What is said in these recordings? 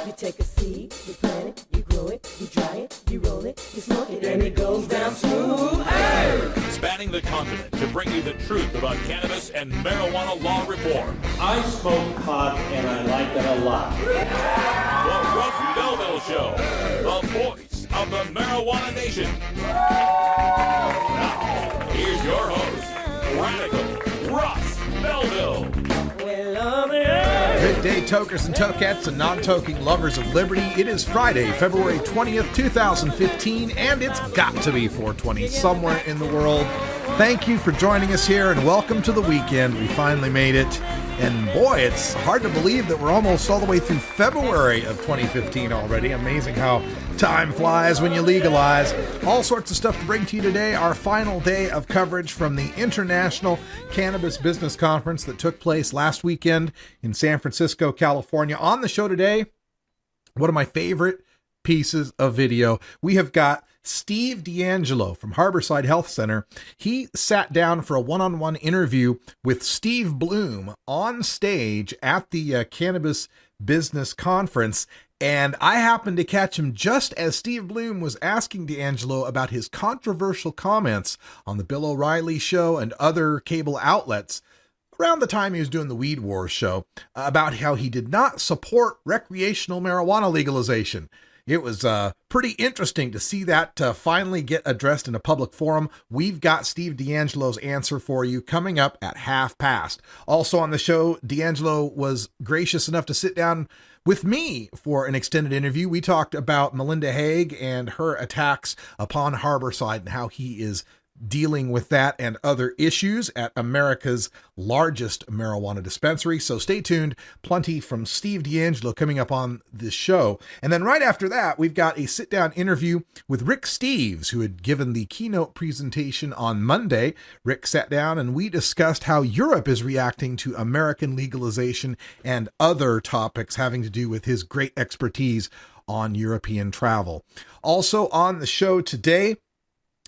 You take a seed, you plant it, you grow it, you dry it, you roll it, you smoke it, and it goes down smooth. Hey! Spanning the continent to bring you the truth about cannabis and marijuana law reform. I smoke pot and I like it a lot. The Russ Belville Show, the voice of the marijuana nation. Now, here's your host, Radical Russ Belville. Good day, tokers and tokettes and non-toking lovers of liberty. It is Friday, February 20th, 2015, and it's got to be 420 somewhere in the world. Thank you for joining us here, and welcome to the weekend. We finally made it. And boy, it's hard to believe that we're almost all the way through February of 2015 already. Amazing how time flies when you legalize. All sorts of stuff to bring to you today. Our final day of coverage from the International Cannabis Business Conference that took place last weekend in San Francisco, California. On the show today, one of my favorite pieces of video. We have got Steve DeAngelo from Harborside Health Center. He sat down for a one-on-one interview with Steve Bloom on stage at the Cannabis Business Conference. And I happened to catch him just as Steve Bloom was asking DeAngelo about his controversial comments on the Bill O'Reilly show and other cable outlets around the time he was doing the Weed Wars show about how he did not support recreational marijuana legalization. It was pretty interesting to see that finally get addressed in a public forum. We've got Steve DeAngelo's answer for you coming up at 5:30. Also on the show, DeAngelo was gracious enough to sit down with me for an extended interview. We talked about Melinda Haig and her attacks upon Harborside and how he is dealing with that and other issues at America's largest marijuana dispensary. So stay tuned. Plenty from Steve DeAngelo coming up on this show. And then right after that, we've got a sit-down interview with Rick Steves, who had given the keynote presentation on Monday. Rick sat down and we discussed how Europe is reacting to American legalization and other topics having to do with his great expertise on European travel. Also on the show today,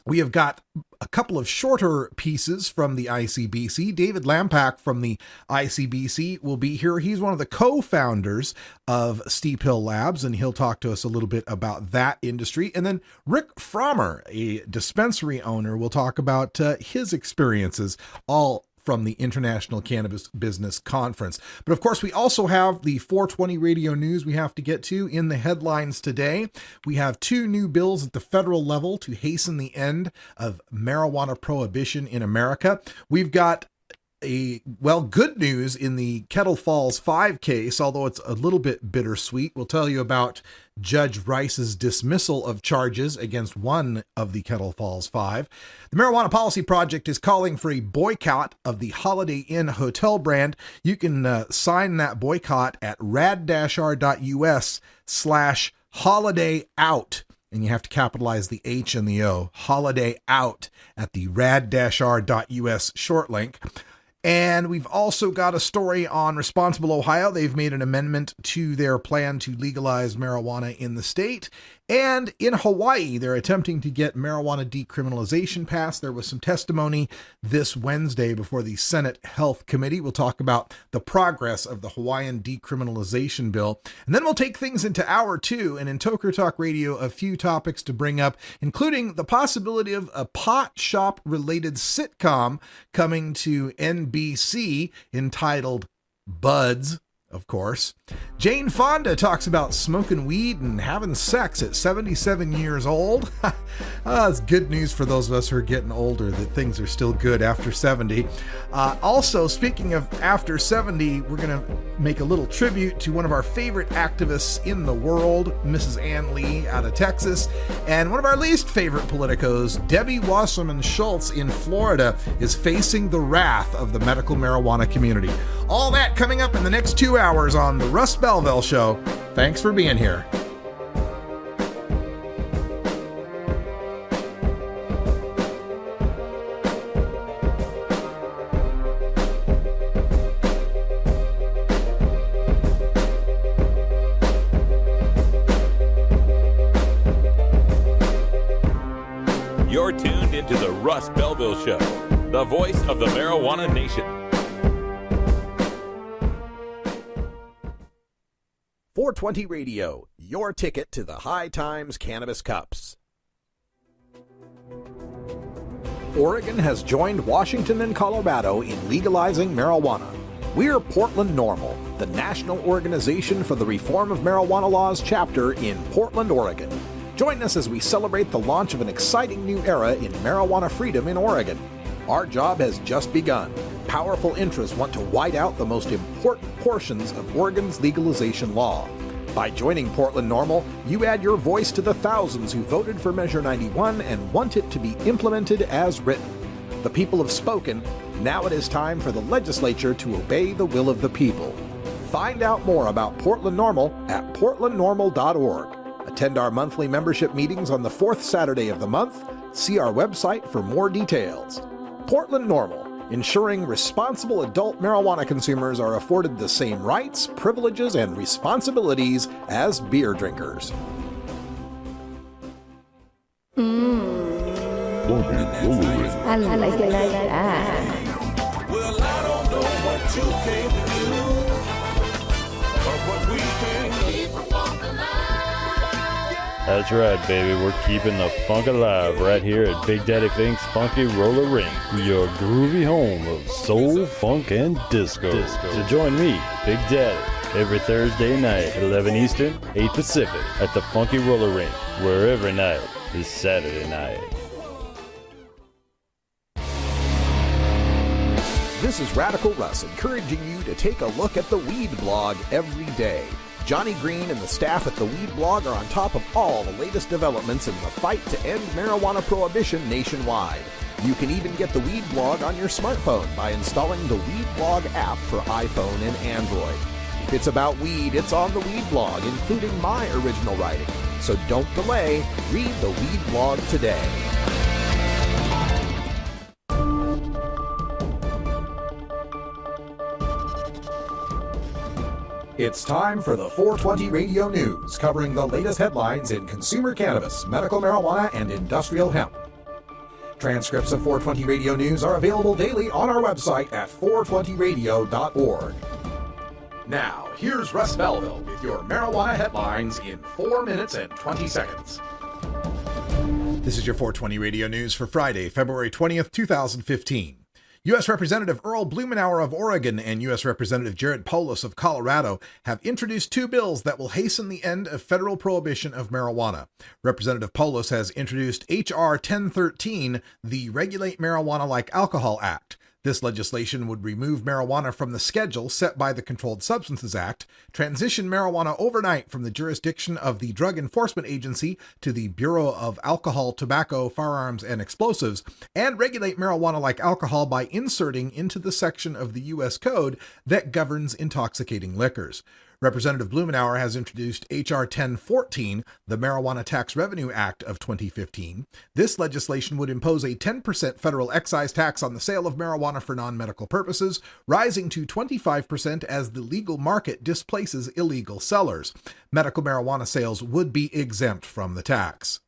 we have got a couple of shorter pieces from the ICBC. David Lampak from the ICBC will be here. He's one of the co-founders of Steep Hill Labs, and he'll talk to us a little bit about that industry. And then Rick Frommer, a dispensary owner, will talk about his experiences, all from the International Cannabis Business Conference. But of course, we also have the 420 radio news we have to get to in the headlines today. We have two new bills at the federal level to hasten the end of marijuana prohibition in America. We've got good news in the Kettle Falls 5 case, although it's a little bit bittersweet. We'll tell you about Judge Rice's dismissal of charges against one of the Kettle Falls 5. The Marijuana Policy Project is calling for a boycott of the Holiday Inn hotel brand. You can sign that boycott at rad-r.us/holiday-out. And you have to capitalize the H and the O. Holiday Out at the rad-r.us short link. And we've also got a story on Responsible Ohio. They've made an amendment to their plan to legalize marijuana in the state. And in Hawaii, they're attempting to get marijuana decriminalization passed. There was some testimony this Wednesday before the Senate Health Committee. We'll talk about the progress of the Hawaiian decriminalization bill. And then we'll take things into hour two. And in Toker Talk Radio, a few topics to bring up, including the possibility of a pot shop related sitcom coming to NBC entitled Buds. Of course. Jane Fonda talks about smoking weed and having sex at 77 years old. It's good news for those of us who are getting older that things are still good after 70. Also, speaking of after 70, we're going to make a little tribute to one of our favorite activists in the world, Mrs. Ann Lee out of Texas, and one of our least favorite politicos, Debbie Wasserman Schultz in Florida, is facing the wrath of the medical marijuana community. All that coming up in the next 2 hours on the Russ Belville Show. Thanks for being here. You're tuned into the Russ Belville Show, the voice of the marijuana nation. 420 Radio, your ticket to the High Times Cannabis Cups. Oregon has joined Washington and Colorado in legalizing marijuana. We're Portland NORML, the national organization for the reform of marijuana laws chapter in Portland, Oregon. Join us as we celebrate the launch of an exciting new era in marijuana freedom in Oregon. Our job has just begun. Powerful interests want to white out the most important portions of Oregon's legalization law. By joining Portland NORML, you add your voice to the thousands who voted for Measure 91 and want it to be implemented as written. The people have spoken. Now it is time for the legislature to obey the will of the people. Find out more about Portland NORML at portlandnormal.org. Attend our monthly membership meetings on the fourth Saturday of the month. See our website for more details. Portland NORML, ensuring responsible adult marijuana consumers are afforded the same rights, privileges, and responsibilities as beer drinkers. I like it like that. Well, I don't know what you came to do, but what we came to keep the funk alive. That's right, baby. We're keeping the funk alive right here at Big Daddy Fink's Funky Roller Ring, your groovy home of soul, funk, and disco. So join me, Big Daddy, every Thursday night at 11 Eastern, 8 Pacific at the Funky Roller Ring, where every night is Saturday night. This is Radical Russ encouraging you to take a look at the Weed Blog every day. Johnny Green and the staff at the Weed Blog are on top of all the latest developments in the fight to end marijuana prohibition nationwide. You can even get the Weed Blog on your smartphone by installing the Weed Blog app for iPhone and Android. If it's about weed, it's on the Weed Blog, including my original writing. So don't delay. Read the Weed Blog today. It's time for the 420 Radio News, covering the latest headlines in consumer cannabis, medical marijuana, and industrial hemp. Transcripts of 420 Radio News are available daily on our website at 420radio.org. Now, here's Russ Belville with your marijuana headlines in 4 minutes and 20 seconds. This is your 420 Radio News for Friday, February 20th, 2015. U.S. Representative Earl Blumenauer of Oregon and U.S. Representative Jared Polis of Colorado have introduced two bills that will hasten the end of federal prohibition of marijuana. Representative Polis has introduced H.R. 1013, the Regulate Marijuana Like Alcohol Act. This legislation would remove marijuana from the schedule set by the Controlled Substances Act, transition marijuana overnight from the jurisdiction of the Drug Enforcement Agency to the Bureau of Alcohol, Tobacco, Firearms, and Explosives, and regulate marijuana like alcohol by inserting into the section of the U.S. Code that governs intoxicating liquors. Representative Blumenauer has introduced H.R. 1014, the Marijuana Tax Revenue Act of 2015. This legislation would impose a 10% federal excise tax on the sale of marijuana for non-medical purposes, rising to 25% as the legal market displaces illegal sellers. Medical marijuana sales would be exempt from the tax.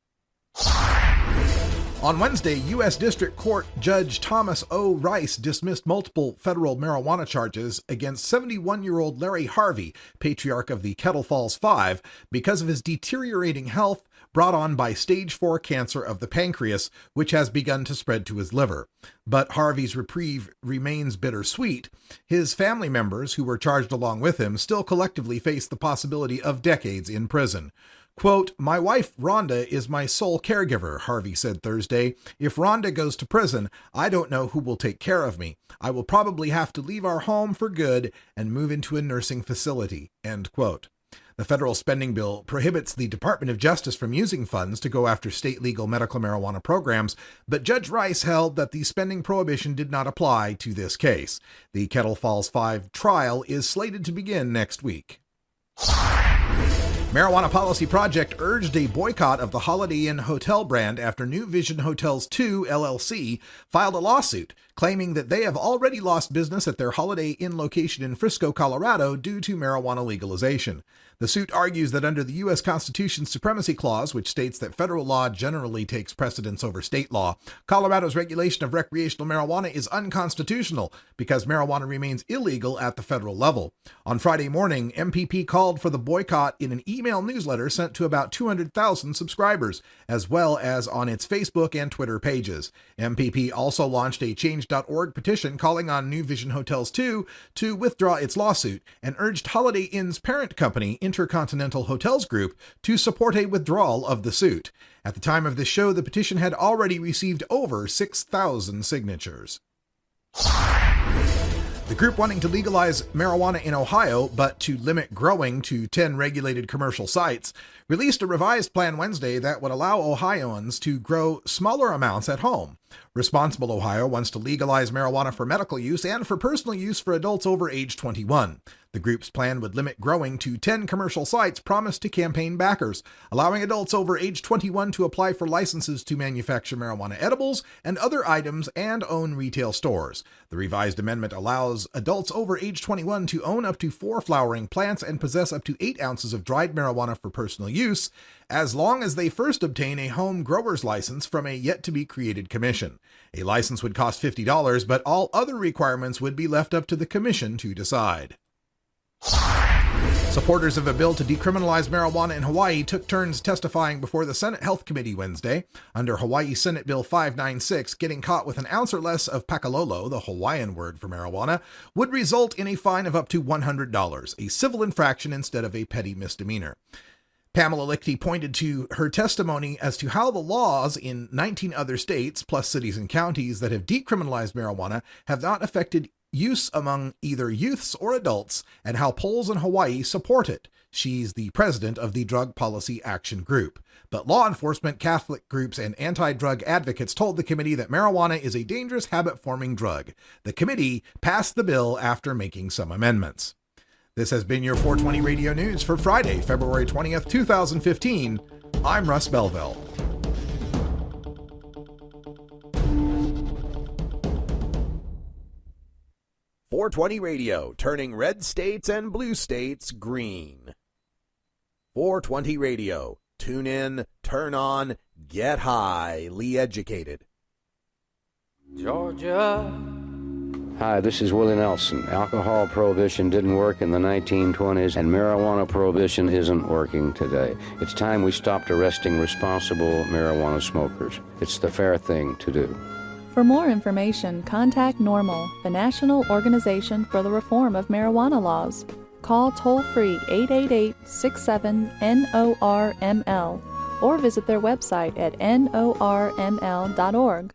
On Wednesday, U.S. District Court Judge Thomas O. Rice dismissed multiple federal marijuana charges against 71-year-old Larry Harvey, patriarch of the Kettle Falls Five, because of his deteriorating health brought on by stage 4 cancer of the pancreas, which has begun to spread to his liver. But Harvey's reprieve remains bittersweet. His family members, who were charged along with him, still collectively face the possibility of decades in prison. Quote, "My wife, Rhonda, is my sole caregiver," Harvey said Thursday. "If Rhonda goes to prison, I don't know who will take care of me. I will probably have to leave our home for good and move into a nursing facility," end quote. The federal spending bill prohibits the Department of Justice from using funds to go after state legal medical marijuana programs, but Judge Rice held that the spending prohibition did not apply to this case. The Kettle Falls Five trial is slated to begin next week. Marijuana Policy Project urged a boycott of the Holiday Inn hotel brand after New Vision Hotels 2 LLC filed a lawsuit claiming that they have already lost business at their Holiday Inn location in Frisco, Colorado due to marijuana legalization. The suit argues that under the U.S. Constitution's Supremacy Clause, which states that federal law generally takes precedence over state law, Colorado's regulation of recreational marijuana is unconstitutional because marijuana remains illegal at the federal level. On Friday morning, MPP called for the boycott in an email newsletter sent to about 200,000 subscribers, as well as on its Facebook and Twitter pages. MPP also launched a Change.org petition calling on New Vision Hotels 2 to withdraw its lawsuit and urged Holiday Inn's parent company, Intercontinental Hotels Group, to support a withdrawal of the suit. At the time of this show, the petition had already received over 6,000 signatures. The group wanting to legalize marijuana in Ohio, but to limit growing to 10 regulated commercial sites, released a revised plan Wednesday that would allow Ohioans to grow smaller amounts at home. Responsible Ohio wants to legalize marijuana for medical use and for personal use for adults over age 21. The group's plan would limit growing to 10 commercial sites promised to campaign backers, allowing adults over age 21 to apply for licenses to manufacture marijuana edibles and other items and own retail stores. The revised amendment allows adults over age 21 to own up to 4 flowering plants and possess up to 8 ounces of dried marijuana for personal use, as long as they first obtain a home grower's license from a yet-to-be-created commission. A license would cost $50, but all other requirements would be left up to the commission to decide. Supporters of a bill to decriminalize marijuana in Hawaii took turns testifying before the Senate Health Committee Wednesday. Under Hawaii Senate Bill 596, getting caught with an ounce or less of pakalolo, the Hawaiian word for marijuana, would result in a fine of up to $100, a civil infraction instead of a petty misdemeanor. Pamela Lichty pointed to her testimony as to how the laws in 19 other states, plus cities and counties, that have decriminalized marijuana have not affected use among either youths or adults, and how polls in Hawaii support it. She's the president of the Drug Policy Action Group. But law enforcement, Catholic groups, and anti-drug advocates told the committee that marijuana is a dangerous habit-forming drug. The committee passed the bill after making some amendments. This has been your 420 Radio News for Friday, February 20th, 2015. I'm Russ Belville. .420 Radio, turning red states and blue states green. 420 Radio, tune in, turn on, get highly educated. Georgia. Hi, this is Willie Nelson. Alcohol prohibition didn't work in the 1920s, and marijuana prohibition isn't working today. It's time we stopped arresting responsible marijuana smokers. It's the fair thing to do. For more information, contact NORML, the National Organization for the Reform of Marijuana Laws. Call toll-free 888-67-NORML or visit their website at norml.org.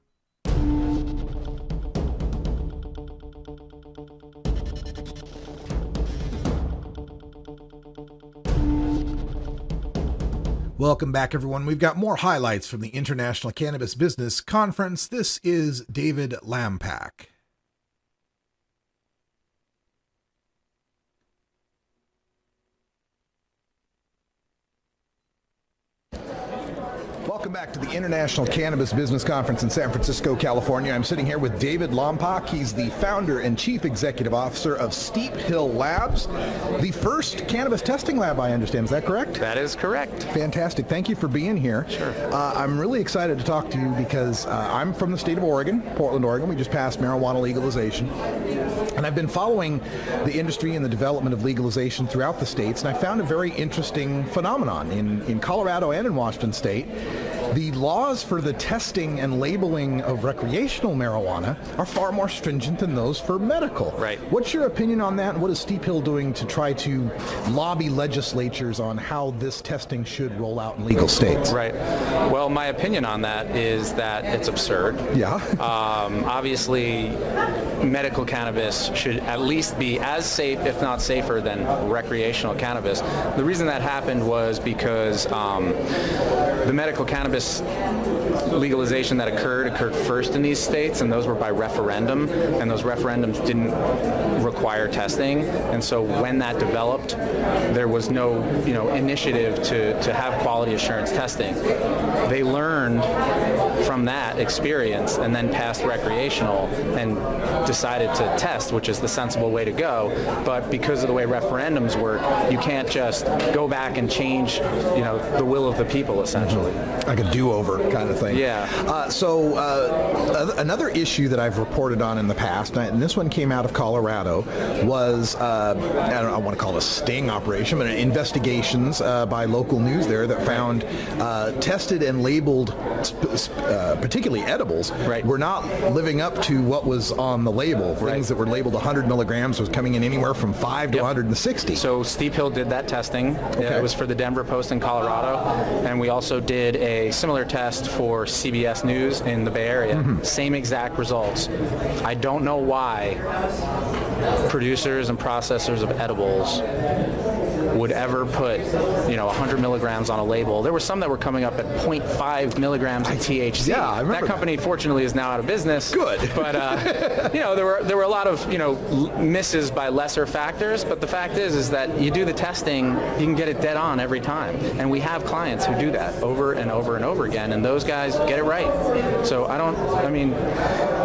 Welcome back, everyone. We've got more highlights from the International Cannabis Business Conference. This is David Lampak. Welcome back to the International Cannabis Business Conference in San Francisco, California. I'm sitting here with David Lampak. He's the founder and chief executive officer of Steep Hill Labs, the first cannabis testing lab, I understand. Is that correct? That is correct. Fantastic. Thank you for being here. Sure. I'm really excited to talk to you because I'm from the state of Oregon, Portland, Oregon. We just passed marijuana legalization. And I've been following the industry and the development of legalization throughout the states, and I found a very interesting phenomenon in Colorado and in Washington State. The laws for the testing and labeling of recreational marijuana are far more stringent than those for medical. Right. What's your opinion on that, and what is Steep Hill doing to try to lobby legislatures on how this testing should roll out in legal states? Right. Well, my opinion on that is that it's absurd. Yeah. Obviously, medical cannabis should at least be as safe, if not safer, than recreational cannabis. The reason that happened was because the medical cannabis legalization that occurred first in these states, and those were by referendum, and those referendums didn't require testing. And so when that developed, there was no initiative to have quality assurance testing. They learned from that experience and then passed recreational and decided to test, which is the sensible way to go. But because of the way referendums work, you can't just go back and change the will of the people, essentially. Like a do-over kind of thing. Yeah. So another issue that I've reported on in the past, and this one came out of Colorado, was, I want to call it a sting operation, but investigations by local news there that found tested and labeled, particularly edibles, were not living up to what was on the label. Things that were labeled 100 milligrams was coming in anywhere from 5 to 160. So Steep Hill did that testing. It was for the Denver Post in Colorado, and we also did a similar test for CBS News in the Bay Area. Same exact results. I don't know why producers and processors of edibles would ever put 100 milligrams on a label. There were some that were coming up at 0.5 milligrams of THC. Yeah, I remember that company fortunately is now out of business. Good. But there were a lot of misses by lesser factors, but the fact is that you do the testing, you can get it dead on every time. And we have clients who do that over and over and over again, and those guys get it right. So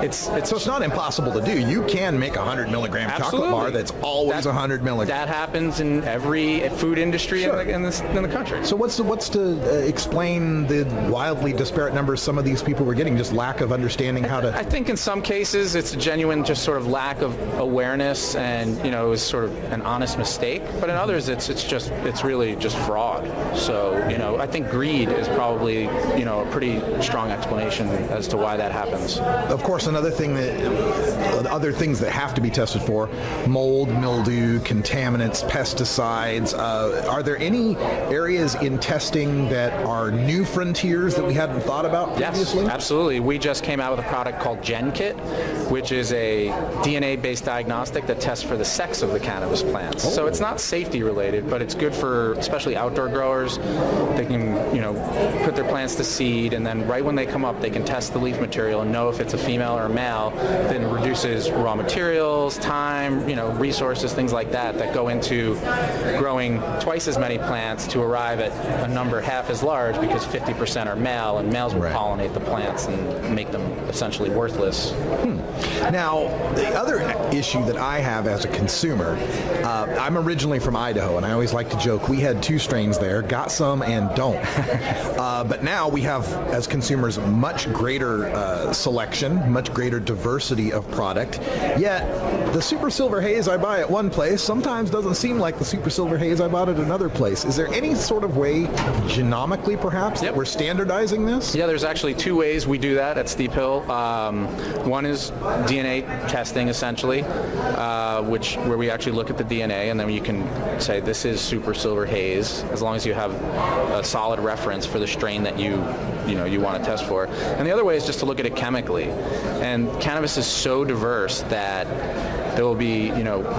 it's not impossible to do. You can make a 100 milligram chocolate bar that's always 100 milligrams. That happens in every food industry in the country. So what's to explain the wildly disparate numbers some of these people were getting? Just lack of understanding how to. I think in some cases it's a genuine just sort of lack of awareness, and it was sort of an honest mistake. But in others it's really just fraud. So I think greed is probably a pretty strong explanation as to why that happens. Of course, other things that have to be tested for: mold, mildew, contaminants, pesticides. Are there any areas in testing that are new frontiers that we hadn't thought about previously? Yes, absolutely. We just came out with a product called GenKit, which is a DNA-based diagnostic that tests for the sex of the cannabis plants. So it's not safety related, but it's good for especially outdoor growers. They can, put their plants to seed, and then right when they come up, they can test the leaf material and know if it's a female or a male. Then it reduces raw materials, time, resources, things like that go into growing twice as many plants to arrive at a number half as large, because 50% are male, and males will pollinate the plants and make them essentially worthless. Now, the other issue that I have as a consumer, I'm originally from Idaho, and I always like to joke, we had 2 strains there, got some and don't. But now we have, as consumers, much greater selection, much greater diversity of product, yet the Super Silver Haze I buy at one place sometimes doesn't seem like the Super Silver Haze I bought at another place. Is there any sort of way, genomically perhaps, that we're standardizing this? Yeah, there's actually 2 ways we do that at Steep Hill. One is DNA testing, essentially, where we actually look at the DNA, and then you can say this is Super Silver Haze, as long as you have a solid reference for the strain that you want to test for. And the other way is just to look at it chemically. And cannabis is so diverse that there will be,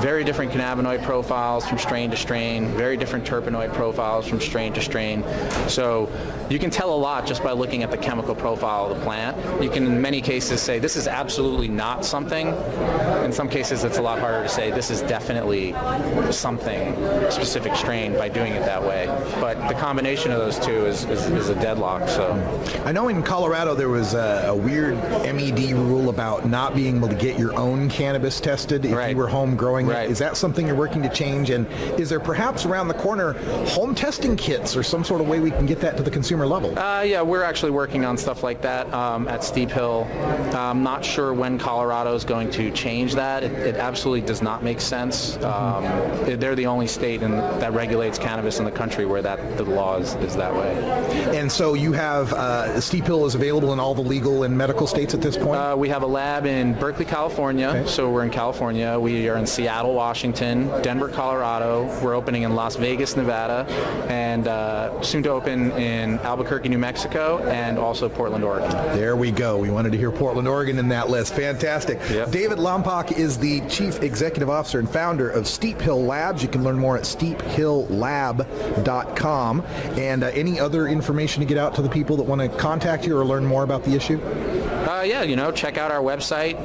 very different cannabinoid profiles from strain to strain, very different terpenoid profiles from strain to strain. So you can tell a lot just by looking at the chemical profile of the plant. You can, in many cases, say this is absolutely not something. In some cases, it's a lot harder to say this is definitely something, specific strain, by doing it that way. But the combination of those two is a deadlock. So I know in Colorado there was a weird MED rule about not being able to get your own cannabis tested if you were home growing it. Is that something you're working to change? And is there perhaps around the corner home testing kits or some sort of way we can get that to the consumer level? Yeah, we're actually working on stuff like that at Steep Hill. I'm not sure when Colorado is going to change that. It absolutely does not make sense. They're the only state that regulates cannabis in the country where the law is that way. And so you have Steep Hill is available in all the legal and medical states at this point? We have a lab in Berkeley, California, so we're in California. We are in Seattle, Washington, Denver, Colorado. We're opening in Las Vegas, Nevada, and soon to open in Albuquerque, New Mexico, and also Portland, Oregon. There we go. We wanted to hear Portland, Oregon in that list. Fantastic. Yep. David Lompoc is the Chief Executive Officer and founder of Steep Hill Labs. You can learn more at steephilllab.com. And any other information to get out to the people that want to contact you or learn more about the issue? Check out our website,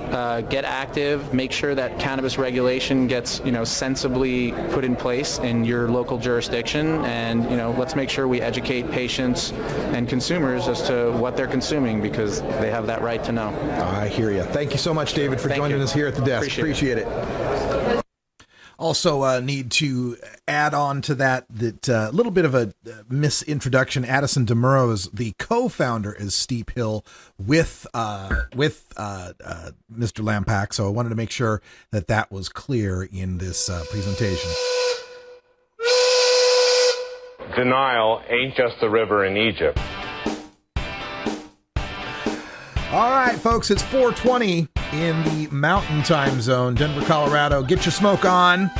get active, make sure that cannabis regulation gets, sensibly put in place in your local jurisdiction, and, let's make sure we educate patients and consumers as to what they're consuming, because they have that right to know. I hear you. Thank you so much, David, for joining us here at the desk. Appreciate it. Also need to add on to that little bit of a misintroduction. Addison DeMuro is the co-founder is Steep Hill with Mr. Lampak, so I wanted to make sure that was clear in this presentation. Denial ain't just the river in Egypt. All right, folks, it's 4:20 in the Mountain Time Zone, Denver, Colorado. Get your smoke on.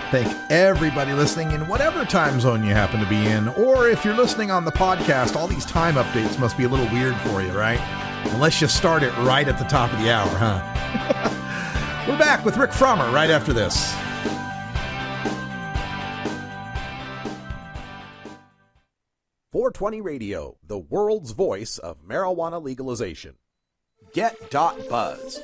Thank everybody listening in whatever time zone you happen to be in, or if you're listening on the podcast, all these time updates must be a little weird for you, right? Unless you start it right at the top of the hour, huh? We're back with Rick Frommer right after this. .420 Radio, the world's voice of marijuana legalization. Get.Buzz.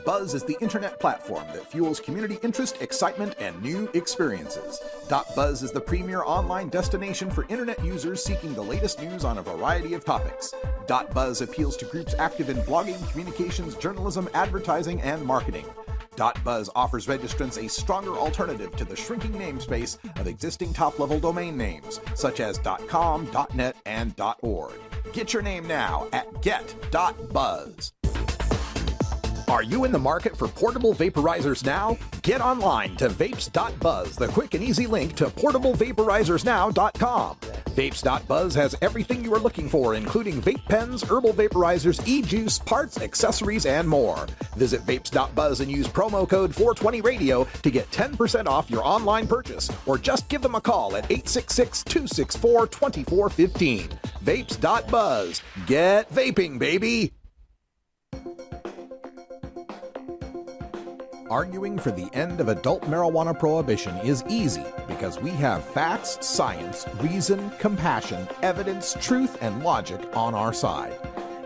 .Buzz is the internet platform that fuels community interest, excitement, and new experiences. .Buzz is the premier online destination for internet users seeking the latest news on a variety of topics. .Buzz appeals to groups active in blogging, communications, journalism, advertising, and marketing. .Buzz offers registrants a stronger alternative to the shrinking namespace of existing top-level domain names, such as .com, .net, and .org. Get your name now at get.buzz. Are you in the market for portable vaporizers now? Get online to vapes.buzz, the quick and easy link to portablevaporizers.now.com. Vapes.buzz has everything you are looking for, including vape pens, herbal vaporizers, e-juice, parts, accessories, and more. Visit vapes.buzz and use promo code 420radio to get 10% off your online purchase, or just give them a call at 866-264-2415. Vapes.buzz. Get vaping, baby! Arguing for the end of adult marijuana prohibition is easy because we have facts, science, reason, compassion, evidence, truth, and logic on our side.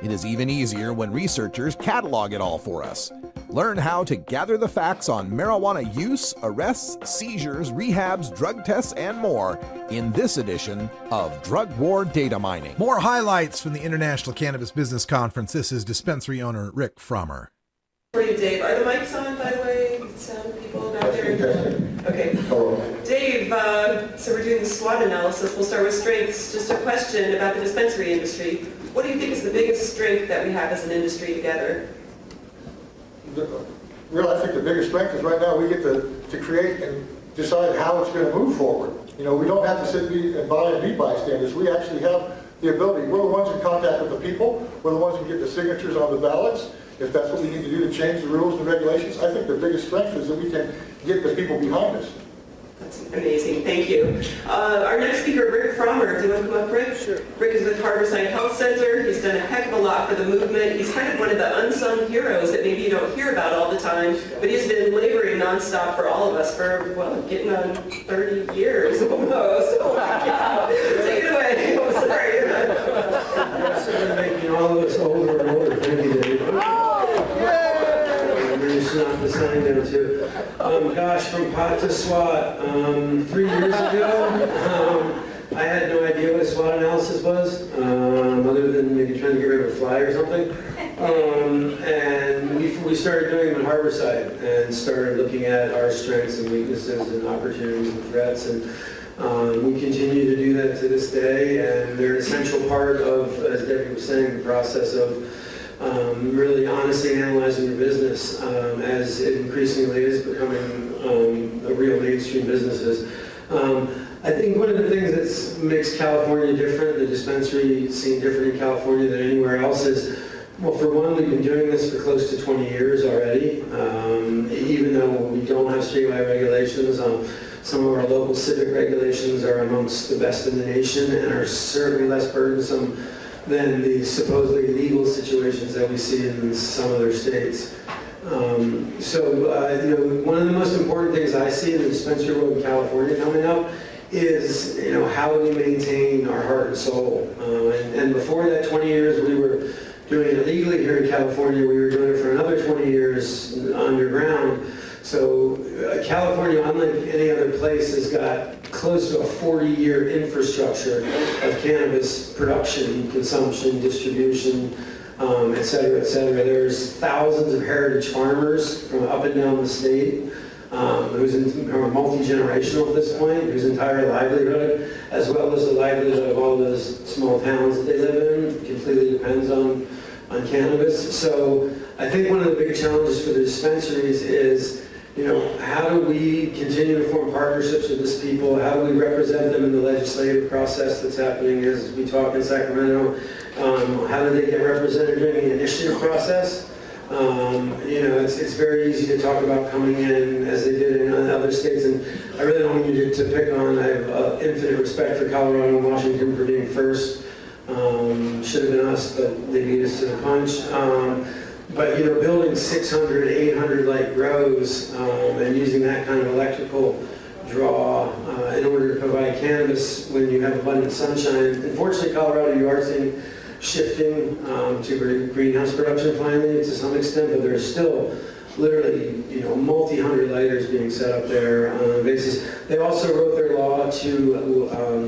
It is even easier when researchers catalog it all for us. Learn how to gather the facts on marijuana use, arrests, seizures, rehabs, drug tests, and more in this edition of Drug War Data Mining. More highlights from the International Cannabis Business Conference. This is dispensary owner Rick Frommer. For you, Dave. Are the mics on, by the way? Sound people out there? Okay. Dave, so we're doing the SWOT analysis. We'll start with strengths. Just a question about the dispensary industry. What do you think is the biggest strength that we have as an industry together? I think the biggest strength is right now we get to create and decide how it's going to move forward. We don't have to sit and buy and be bystanders. We actually have the ability. We're the ones in contact with the people. We're the ones who get the signatures on the ballots. If that's what we need to do to change the rules and regulations, I think the biggest strength is that we can get the people behind us. That's amazing. Thank you. Our next speaker, Rick Frommer. Do you want to come up, Rick? Sure. Rick is with Harborside Health Center. He's done a heck of a lot for the movement. He's kind of one of the unsung heroes that maybe you don't hear about all the time, but he's been laboring nonstop for all of us for, getting on 30 years almost. Oh my God. Take it away. I'm sorry. That's going to make all of us older and older. Thank you, Dave. Not the sign down too. Gosh, from pot to SWOT. 3 years ago, I had no idea what a SWOT analysis was, other than maybe trying to get rid of a fly or something. And we started doing them in Harborside and started looking at our strengths and weaknesses and opportunities and threats. And we continue to do that to this day. And they're an essential part of, as Debbie was saying, the process of really honestly analyzing your business as it increasingly is becoming a real mainstream business. I think one of the things that makes California different, the dispensary scene different in California than anywhere else, is Well, for one, we've been doing this for close to 20 years already. Even though we don't have statewide regulations, some of our local civic regulations are amongst the best in the nation and are certainly less burdensome than the supposedly legal situations that we see in some other states. One of the most important things I see in the dispensary world in California coming up is, how do we maintain our heart and soul? And before that 20 years, we were doing it legally here in California. We were doing it for another 20 years underground. So California, unlike any other place, has got close to a 40-year infrastructure of cannabis production, consumption, distribution, et cetera, et cetera. There's thousands of heritage farmers from up and down the state who's multi-generational at this point, whose entire livelihood, as well as the livelihood of all those small towns that they live in, completely depends on cannabis. So I think one of the big challenges for the dispensaries is, how do we continue to form partnerships with these people? How do we represent them in the legislative process that's happening as we talk in Sacramento? How do they get represented during the initiative process? It's very easy to talk about coming in as they did in other states, and I really don't want you to pick on. I have infinite respect for Colorado and Washington for being first. Should have been us, but they beat us to the punch. But building 600, 800 light grows and using that kind of electrical draw in order to provide cannabis when you have abundant sunshine. Unfortunately, Colorado, you are seeing shifting to greenhouse production finally to some extent, but there's still literally multi-hundred lighters being set up there on a basis. They also wrote their law to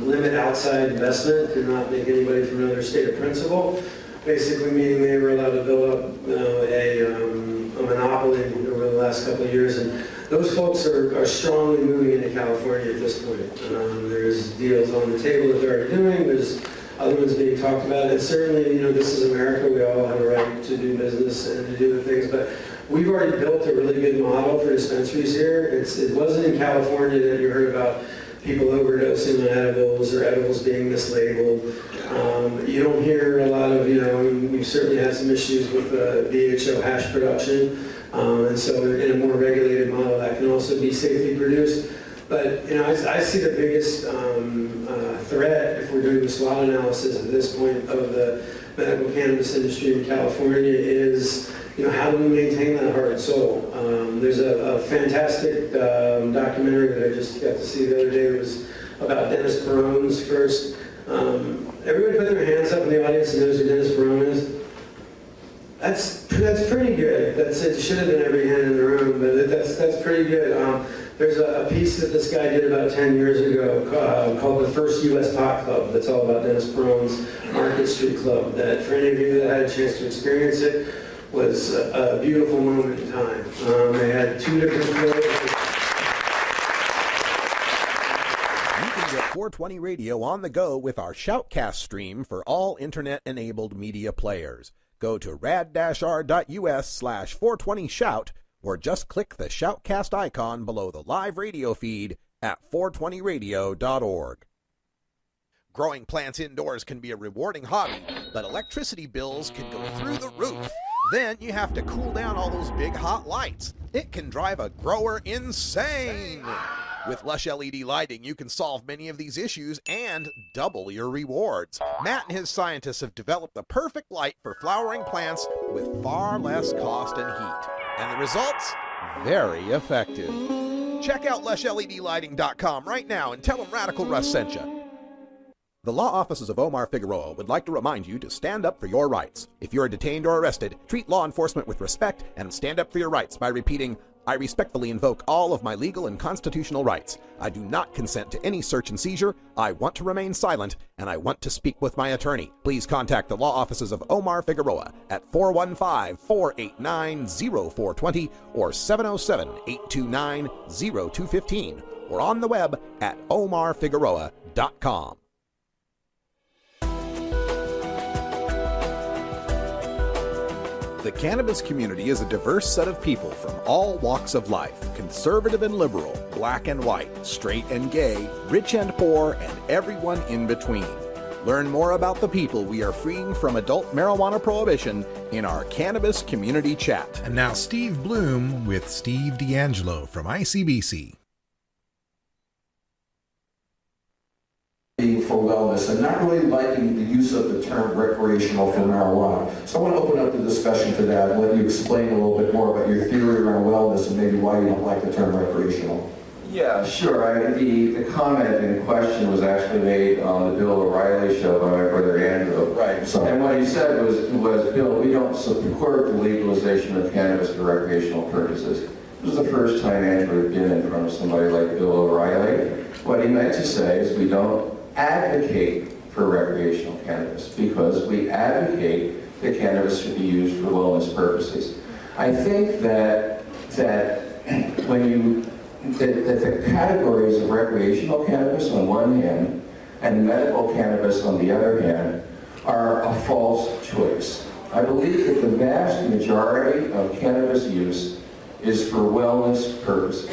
limit outside investment and not make anybody from another state a principal, basically meaning they were allowed to build up a monopoly over the last couple of years. And those folks are strongly moving into California at this point. There's deals on the table that they're already doing. There's other ones being talked about. And certainly, this is America. We all have a right to do business and to do the things. But we've already built a really good model for dispensaries here. It wasn't in California that you heard about people overdosing on edibles or edibles being mislabeled. You don't hear a lot of, we've certainly had some issues with DeAngelo hash production. And so in a more regulated model, that can also be safely produced. But, I see the biggest threat, if we're doing the SWOT analysis at this point of the medical cannabis industry in California, is, how do we maintain that heart and soul? There's a fantastic documentary that I just got to see the other day. It was about Dennis Peron's first. Everybody put their hands up in the audience and knows who Dennis Peron is. That's pretty good. It should have been every hand in the room, but that's pretty good. There's a piece that this guy did about 10 years ago called The First U.S. Pot Club that's all about Dennis Peron's Market Street Club, that for any of you that had a chance to experience it, was a beautiful moment in time. They had two different floors. You can get 420 Radio on the go with our Shoutcast stream for all internet-enabled media players. Go to rad-r.us/420shout or just click the Shoutcast icon below the live radio feed at 420radio.org. Growing plants indoors can be a rewarding hobby, but electricity bills can go through the roof. Then you have to cool down all those big hot lights. It can drive a grower insane. With Lush LED lighting, you can solve many of these issues and double your rewards. Matt and his scientists have developed the perfect light for flowering plants with far less cost and heat. And the results? Very effective. Check out LushLEDlighting.com right now and tell them Radical Russ sent you. The law offices of Omar Figueroa would like to remind you to stand up for your rights. If you are detained or arrested, treat law enforcement with respect and stand up for your rights by repeating, "I respectfully invoke all of my legal and constitutional rights. I do not consent to any search and seizure. I want to remain silent, and I want to speak with my attorney." Please contact the law offices of Omar Figueroa at 415-489-0420 or 707-829-0215 or on the web at omarfigueroa.com. The cannabis community is a diverse set of people from all walks of life, conservative and liberal, black and white, straight and gay, rich and poor, and everyone in between. Learn more about the people we are freeing from adult marijuana prohibition in our Cannabis Community Chat. And now Steve Bloom with Steve DeAngelo from ICBC. For wellness and not really liking the use of the term recreational for marijuana. So I want to open up the discussion to that and let you explain a little bit more about your theory around wellness and maybe why you don't like the term recreational. Yeah, sure. The comment in question was actually made on the Bill O'Reilly show by my brother Andrew. Right. So, and what he said was, Bill, we don't support the legalization of cannabis for recreational purposes. This was the first time Andrew had been in front of somebody like Bill O'Reilly. What he meant to say is we don't advocate for recreational cannabis because we advocate that cannabis should be used for wellness purposes. I think that when the categories of recreational cannabis on one hand and medical cannabis on the other hand are a false choice. I believe that the vast majority of cannabis use is for wellness purposes.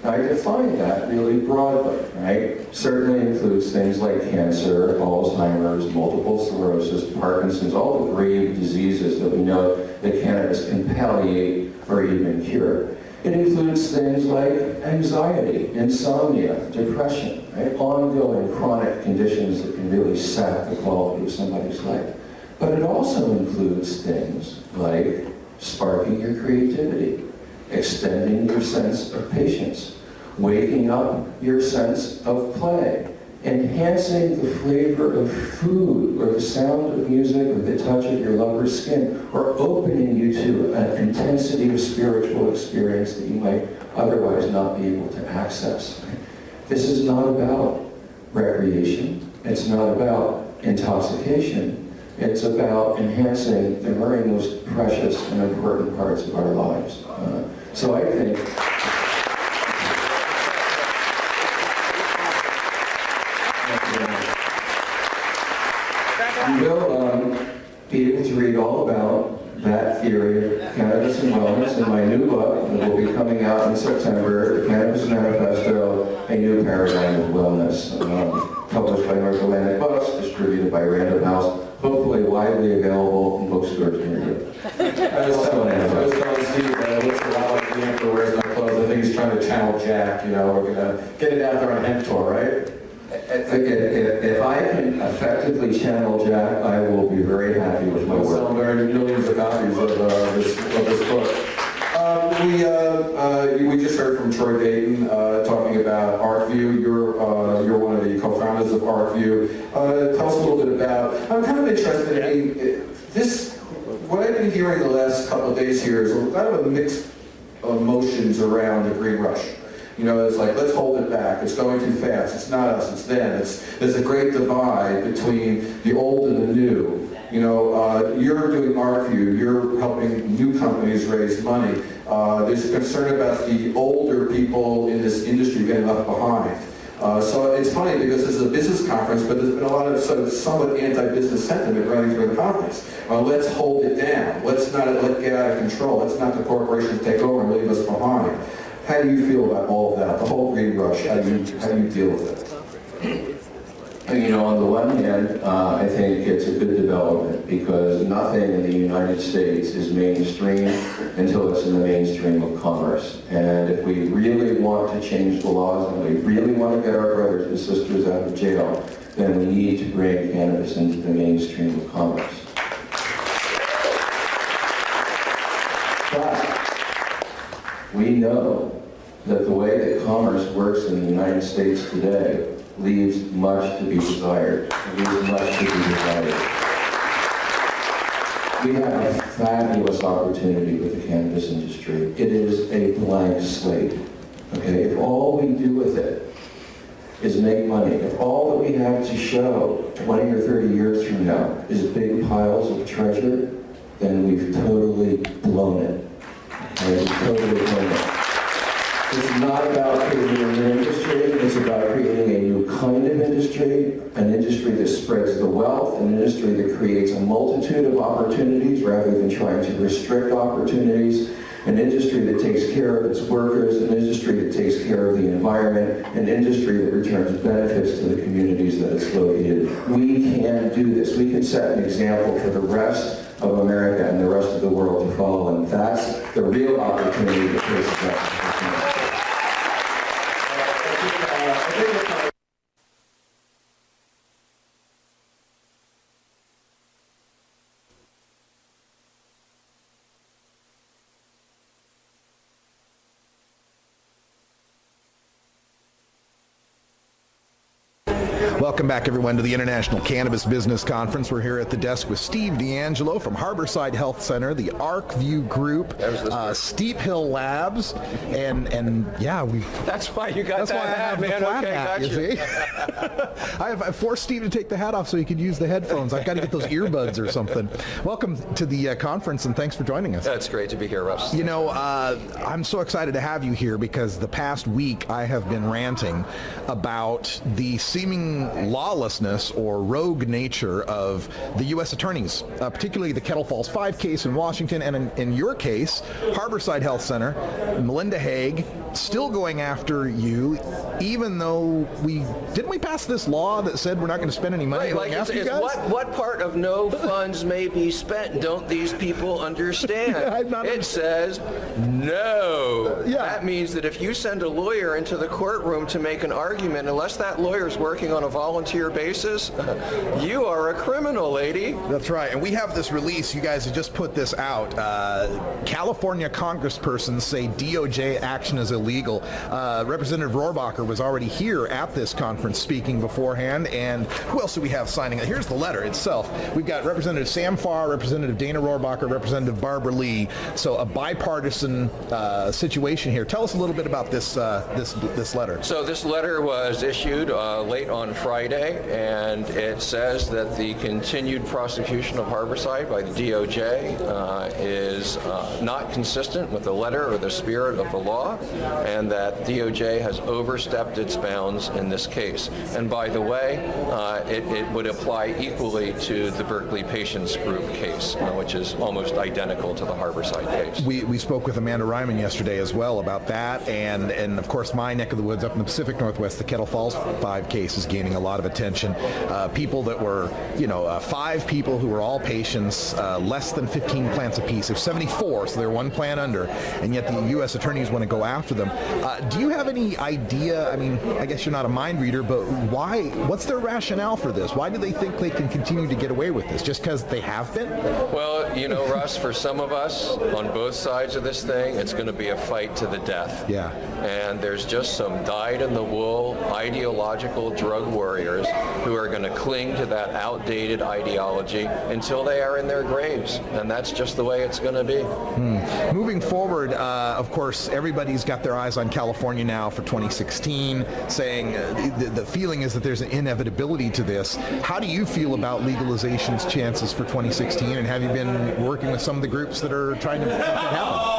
Now, I define that really broadly, right? Certainly includes things like cancer, Alzheimer's, multiple sclerosis, Parkinson's, all the grave diseases that we know that cannabis can palliate or even cure. It includes things like anxiety, insomnia, depression, right? Ongoing chronic conditions that can really sap the quality of somebody's life. But it also includes things like sparking your creativity, extending your sense of patience, waking up your sense of play, enhancing the flavor of food or the sound of music or the touch of your lover's skin, or opening you to an intensity of spiritual experience that you might otherwise not be able to access. This is not about recreation. It's not about intoxication. It's about enhancing the very most precious and important parts of our lives. So I think you will be able to read all about that theory of cannabis and wellness in my new book that will be coming out in September, The Cannabis Manifesto, A New Paradigm of Wellness, published by North Atlantic Books, distributed by Random House, hopefully widely available in bookstores near you. I was telling Steve that it looks a lot like the Emperor wears no clothes. I think he's trying to channel Jack, we're going to get it out there on hemp tour, right? If I can effectively channel Jack, I will be very happy with my work. We'll sell millions of copies of this book. We just heard from Troy Dayton talking about ArcView. You're one of the co-founders of ArcView. Tell us a little bit about. I'm kind of interested in this. What I've been hearing the last couple of days here is a lot of mixed emotions around the Green Rush. It's like, let's hold it back. It's going too fast. It's not us, it's them. There's a great divide between the old and the new. You're doing ArcView. You're helping new companies raise money. There's a concern about the older people in this industry getting left behind. So it's funny because this is a business conference, but there's been a lot of somewhat anti-business sentiment running through the conference. Let's hold it down. Let's not let it get out of control. Let's not the corporations take over and leave us behind. How do you feel about all of that, the whole Green Rush? How do you deal with it? On the one hand, I think it's a good development because nothing in the United States is mainstream until it's in the mainstream of commerce. And if we really want to change the laws and we really want to get our brothers and sisters out of jail, then we need to bring cannabis into the mainstream of commerce. But we know that the way that commerce works in the United States today leaves much to be desired. We have a fabulous opportunity with the cannabis industry. It is a blank slate. Okay, if all we do with it is make money, if all that we have to show 20 or 30 years from now is big piles of treasure, then we've totally blown it. We've totally blown it. It's not about creating a new industry, it's about creating a new kind of industry, an industry that spreads the wealth, an industry that creates a multitude of opportunities rather than trying to restrict opportunities. an industry that takes care of its workers, an industry that takes care of the environment, an industry that returns benefits to the communities that it's located. We can do this. We can set an example for the rest of America and the rest of the world to follow, and that's the real opportunity that faces us. Welcome back, everyone, to the International Cannabis Business Conference. We're here at the desk with Steve DeAngelo from Harborside Health Center, the ArcView Group, Steep Hill Labs, and yeah, we. That's why you got that's that why I have hat, the man. flat hat, you see. I forced Steve to take the hat off so he could use the headphones. I've got to get those earbuds or something. Welcome to the conference, and thanks for joining us. It's great to be here, Russ. You know, I'm so excited to have you here because the past week I have been ranting about the seeming lawlessness or rogue nature of the U.S. attorneys, particularly the Kettle Falls 5 case in Washington, and in your case, Harborside Health Center, Melinda Haig, still going after you, even though we pass this law that said we're not going to spend any money going after you guys? What part of no funds may be spent don't these people understand? It says no. That means that if you send a lawyer into the courtroom to make an argument, unless that lawyer is working on a volunteer basis, you are a criminal, lady. That's right. And we have this release. You guys have just put this out. California congresspersons say DOJ action is illegal. Representative Rohrabacher was already here at this conference speaking beforehand. And who else do we have signing it? Here's the letter itself. We've got Representative Sam Farr, Representative Dana Rohrabacher, Representative Barbara Lee. So a bipartisan situation here. Tell us a little bit about this letter. So this letter was issued late on Friday, and it says that the continued prosecution of Harborside by the DOJ is not consistent with the letter or the spirit of the law, and that DOJ has overstepped its bounds in this case. And by the way, it would apply equally to the Berkeley Patients Group case, which is almost identical to the Harborside case. We spoke with Amanda Ryman yesterday as well about that, and of course my neck of the woods up in the Pacific Northwest, the Kettle Falls 5 case is gaining a lot of attention. People that were, 5 people who were all patients, less than 15 plants apiece. There's 74, so they're one plant under, and yet the U.S. attorneys want to go after them. Do you have any idea? I mean, I guess you're not a mind reader, but why? What's their rationale for this? Why do they think they can continue to get away with this? Just because they have been? Well, Russ, for some of us on both sides of this thing, it's going to be a fight to the death. Yeah. And there's just some dyed-in-the-wool ideological drug warriors who are going to cling to that outdated ideology until they are in their graves. And that's just the way it's going to be. Moving forward, of course, everybody's got their eyes on California now for 2016, saying the feeling is that there's an inevitability to this. How do you feel about legalization's chances for 2016, and have you been working with some of the groups that are trying to make that happen?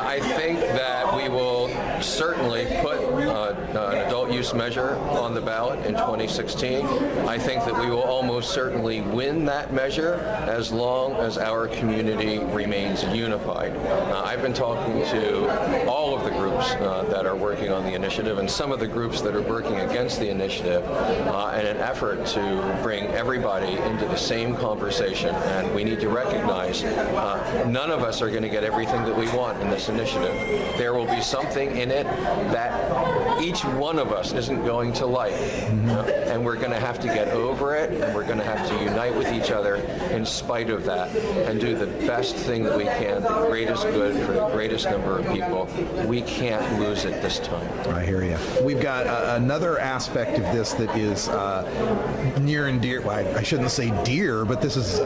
I think that we will certainly put an adult use measure on the ballot in 2016. I think that we will almost certainly win that measure as long as our community remains unified. I've been talking to all of the groups that are working on the initiative and some of the groups that are working against the initiative in an effort to bring everybody into the same conversation. And we need to recognize none of us are going to get everything that we want in this initiative. There will be something in it that each one of us isn't going to like. And we're going to have to get over it, and we're going to have to unite with each other in spite of that and do the best thing that we can, the greatest good for the greatest number of people. We can't lose it this time. I hear you. We've got another aspect of this that is near and dear. Well, I shouldn't say dear, but this is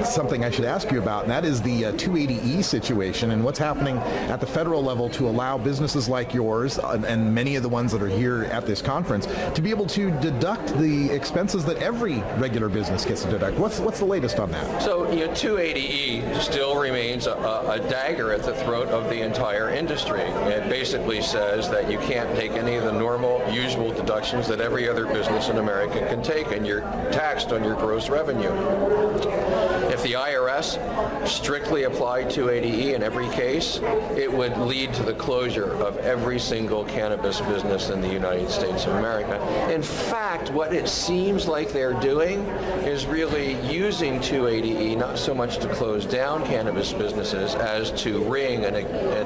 something I should ask you about, and that is the 280E situation and what's happening at the federal level to allow businesses like yours and many of the ones that are here at this conference to be able to deduct the expenses that every regular business gets to deduct. What's the latest on that? So, 280E still remains a dagger at the throat of the entire industry. It basically says that you can't take any of the normal, usual deductions that every other business in America can take, and you're taxed on your gross revenue. If the IRS strictly applied 280E in every case, it would lead to the closure of every single cannabis business in the United States of America. In fact, what it seems like they're doing is really using 280E not so much to close down cannabis businesses as to wring an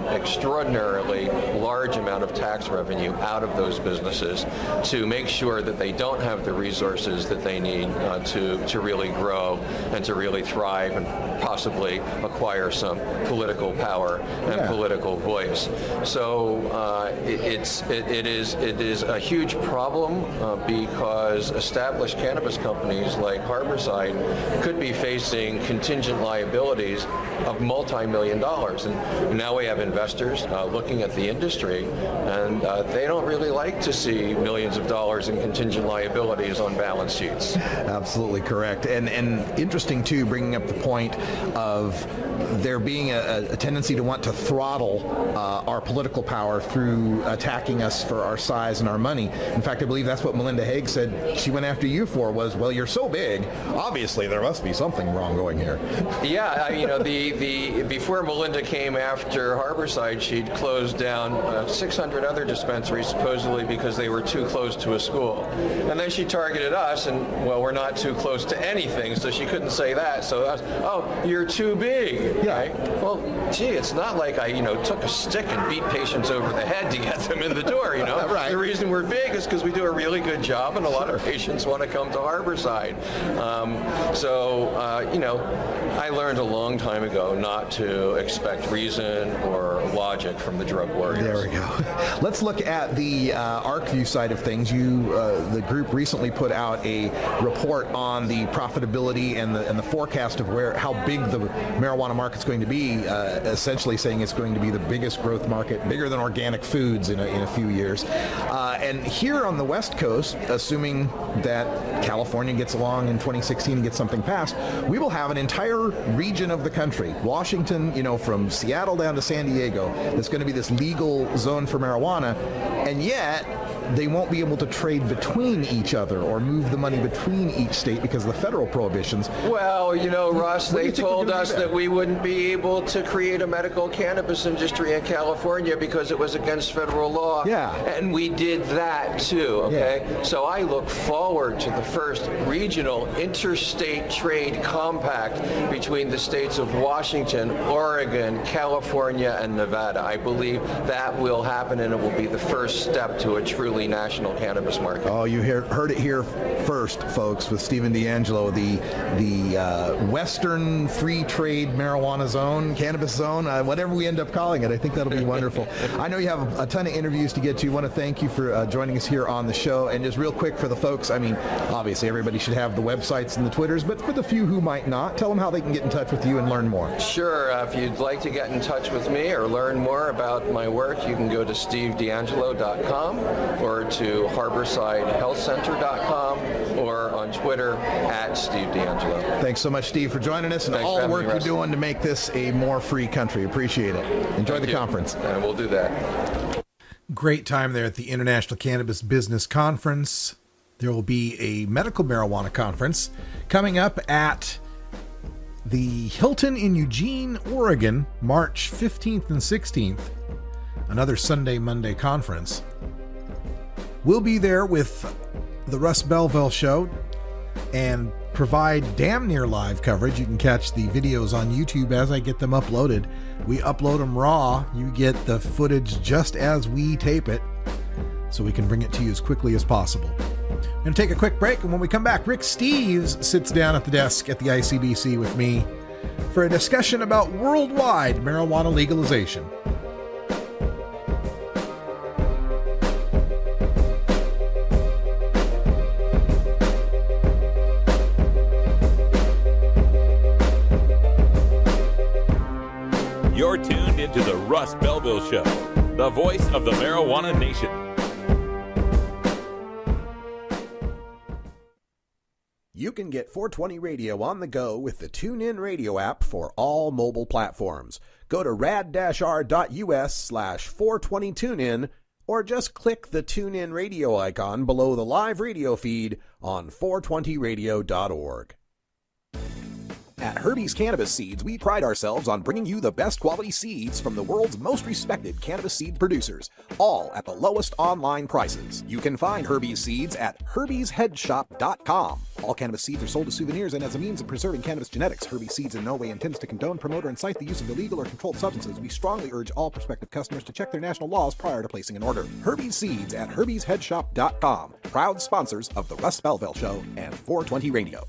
extraordinarily large amount of tax revenue out of those businesses to make sure that they don't have the resources that they need to really grow and to really thrive and possibly acquire some political power and political voice. So it is a huge problem because established cannabis companies like Harborside could be facing contingent liabilities of multi-million dollars. And now we have investors looking at the industry, and they don't really like to see millions of dollars in contingent liabilities on balance sheets. Absolutely correct. And interesting, too, bringing up the point of there being a tendency to want to throttle our political power through attacking us for our size and our money. In fact, I believe that's what Melinda Haig said she went after you for was, well, you're so big, obviously there must be something wrong going here. Yeah, before Melinda came after Harborside, she'd closed down 600 other dispensaries supposedly because they were too close to a school. And then she targeted us, and, well, we're not too close to anything, so she couldn't say that. So I was, oh, you're too big. Yeah. Right? Well, gee, it's not like I, took a stick and beat patients over the head to get them in the door, Right. The reason we're big is because we do a really good job, and a lot of patients want to come to Harborside. I learned a long time ago not to expect reason or logic from the drug warriors. There we go. Let's look at the ArcView side of things. The group recently put out a report on the profitability and the forecast of how big the marijuana market's going to be, essentially saying it's going to be the biggest growth market, bigger than organic foods in a few years. And here on the West Coast, assuming that California gets along in 2016 and gets something passed, we will have an entire region of the country, Washington, from Seattle down to San Diego, that's going to be this legal zone for marijuana, and yet they won't be able to trade between each other or move the money between each state because of the federal prohibitions. Well, Russ, they told us that we wouldn't be able to create a medical cannabis industry in California because it was against federal law. Yeah. And we did that too, okay? Yeah. So I look forward to the first regional interstate trade compact between the states of Washington, Oregon, California, and Nevada. I believe that will happen, and it will be the first step to a truly national cannabis market. Oh, you heard it here first, folks, with Stephen DeAngelo, the Western Free Trade Marijuana Zone, Cannabis Zone, whatever we end up calling it. I think that'll be wonderful. I know you have a ton of interviews to get to. I want to thank you for joining us here on the show. And just real quick for the folks, obviously everybody should have the websites and the Twitters, but for the few who might not, tell them how they can get in touch with you and learn more. Sure. If you'd like to get in touch with me or learn more about my work, you can go to stevedeangelo.com or to harborsidehealthcenter.com or on Twitter @SteveDeAngelo. Thanks so much, Steve, for joining us and all the work you're doing to make this a more free country. Appreciate it. Enjoy the conference. And we'll do that. Great time there at the International Cannabis Business Conference. There will be a medical marijuana conference coming up at the Hilton in Eugene, Oregon, March 15th and 16th. Another Sunday, Monday conference. We'll be there with the Russ Belville Show and provide damn near live coverage. You can catch the videos on YouTube as I get them uploaded. We upload them raw. You get the footage just as we tape it, so we can bring it to you as quickly as possible. I'm going to take a quick break, and when we come back, Rick Steves sits down at the desk at the ICBC with me for a discussion about worldwide marijuana legalization. You're tuned into the Russ Belville Show, the voice of the marijuana nation. You can get 420 Radio on the go with the TuneIn Radio app for all mobile platforms. Go to rad-r.us/420TuneIn or just click the TuneIn Radio icon below the live radio feed on 420radio.org. At Herbie's Cannabis Seeds, we pride ourselves on bringing you the best quality seeds from the world's most respected cannabis seed producers, all at the lowest online prices. You can find Herbie's Seeds at herbiesheadshop.com. All cannabis seeds are sold as souvenirs and as a means of preserving cannabis genetics. Herbie's Seeds in no way intends to condone, promote, or incite the use of illegal or controlled substances. We strongly urge all prospective customers to check their national laws prior to placing an order. Herbie's Seeds at herbiesheadshop.com. Proud sponsors of the Russ Belville Show and 420 Radio.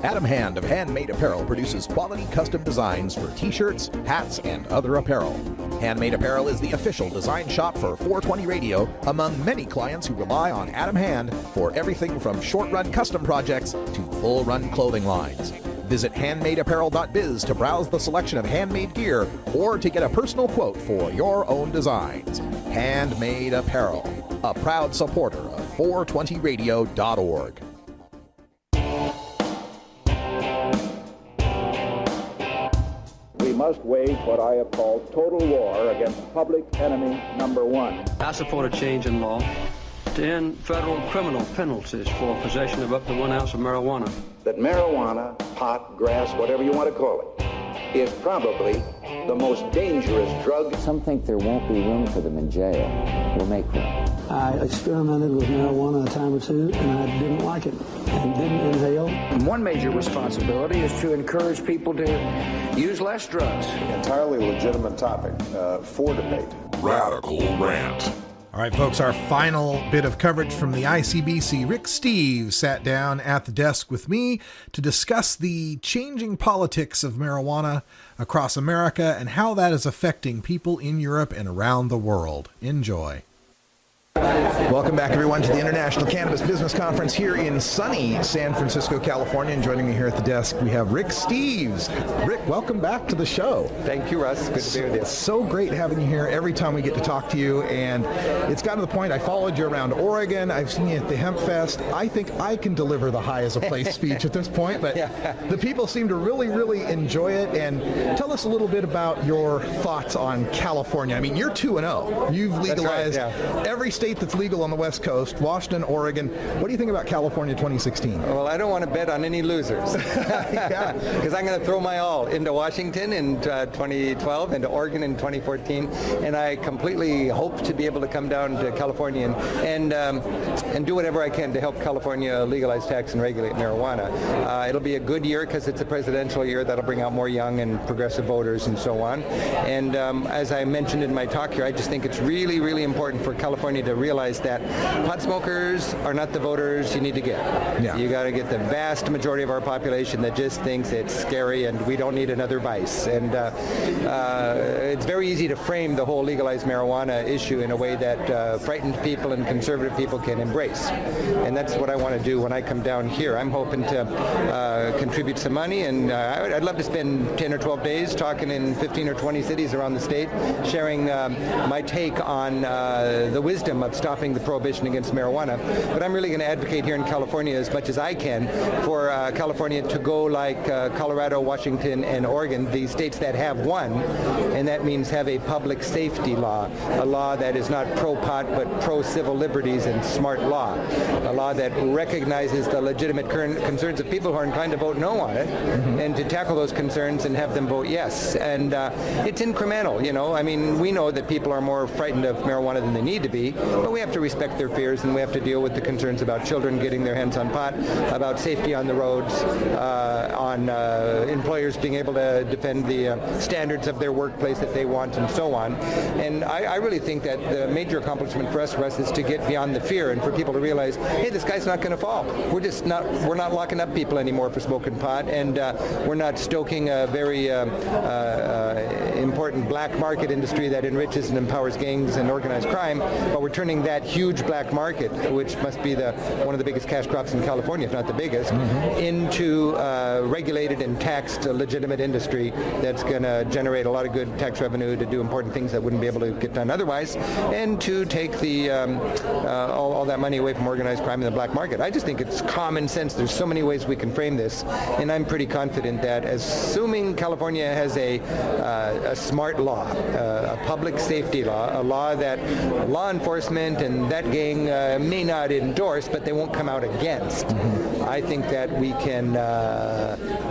Adam Hand of Handmade Apparel produces quality custom designs for t-shirts, hats, and other apparel. Handmade Apparel is the official design shop for 420 Radio among many clients who rely on Adam Hand for everything from short-run custom projects to full-run clothing lines. Visit handmadeapparel.biz to browse the selection of handmade gear or to get a personal quote for your own designs. Handmade Apparel, a proud supporter of 420radio.org. We must wage what I have called total war against public enemy number one. I support a change in law to end federal criminal penalties for possession of up to 1 ounce of marijuana. That marijuana, pot, grass, whatever you want to call it, is probably the most dangerous drug. Some think there won't be room for them in jail. We'll make room. I experimented with marijuana a time or two, and I didn't like it and didn't inhale. And one major responsibility is to encourage people to use less drugs. Entirely legitimate topic for debate. Radical Rant. All right, folks, our final bit of coverage from the ICBC. Rick Steves sat down at the desk with me to discuss the changing politics of marijuana across America and how that is affecting people in Europe and around the world. Enjoy. Welcome back, everyone, to the International Cannabis Business Conference here in sunny San Francisco, California. And joining me here at the desk, we have Rick Steves. Rick, welcome back to the show. Thank you, Russ. Good to be with you. It's so great having you here every time we get to talk to you. And it's gotten to the point, I followed you around Oregon. I've seen you at the Hemp Fest. I think I can deliver the high as a place speech at this point. But the people seem to really, really enjoy it. And tell us a little bit about your thoughts on California. I mean, you're 2-0. You've legalized every state that's legal on the West Coast, Washington, Oregon. What do you think about California 2016? Well, I don't want to bet on any losers because I'm going to throw my all into Washington in 2012, into Oregon in 2014, and I completely hope to be able to come down to California and do whatever I can to help California legalize, tax, and regulate marijuana. It'll be a good year because it's a presidential year that'll bring out more young and progressive voters and so on. And as I mentioned in my talk here, I just think it's really, really important for California to realize that pot smokers are not the voters you need to get. Yeah. You got to get the vast majority of our population that just thinks it's scary and we don't need another vice. And it's very easy to frame the whole legalized marijuana issue in a way that frightened people and conservative people can embrace. And that's what I want to do when I come down here. I'm hoping to contribute some money, and I'd love to spend 10 or 12 days talking in 15 or 20 cities around the state, sharing my take on the wisdom of stopping the prohibition against marijuana. But I'm really going to advocate here in California as much as I can for California to go like Colorado, Washington, and Oregon, the states that have one, and that means have a public safety law, a law that is not pro-pot but pro-civil liberties and smart law, a law that recognizes the legitimate concerns of people who are inclined to vote no on it, and to tackle those concerns and have them vote yes. And it's incremental, you know. I mean, we know that people are more frightened of marijuana than they need to be, but we have to respect their fears, and we have to deal with the concerns about children getting their hands on pot, about safety on the roads, on employers being able to defend the standards of their workplace that they want, and so on. And I really think that the major accomplishment for us, Russ, is to get beyond the fear and for people to realize, hey, this guy's not going to fall. We're not locking up people anymore for smoking pot, and we're not stoking a very important black market industry that enriches and empowers gangs and organized crime, but we're turning that huge black market, which must be one of the biggest cash crops in California, if not the biggest, into regulated and taxed legitimate industry that's going to generate a lot of good tax revenue to do important things that wouldn't be able to get done otherwise, and to take the all that money away from organized crime in the black market. I just think it's common sense. There's so many ways we can frame this, and I'm pretty confident that assuming California has a a smart law, a public safety law, a law that law enforcement and that gang may not endorse, but they won't come out against. I think that we can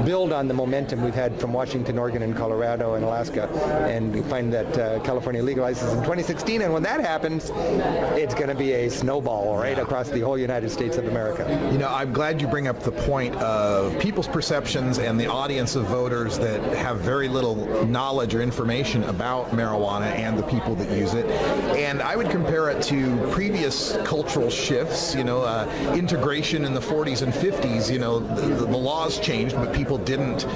build on the momentum we've had from Washington, Oregon, and Colorado, and Alaska, and we find that California legalizes in 2016, and when that happens, it's going to be a snowball right across the whole United States of America. You know, I'm glad you bring up the point of people's perceptions and the audience of voters that have very little knowledge or information about marijuana and the people that use it. And I would compare it to previous cultural shifts, integration in the 40s and 50s. The laws changed, but people didn't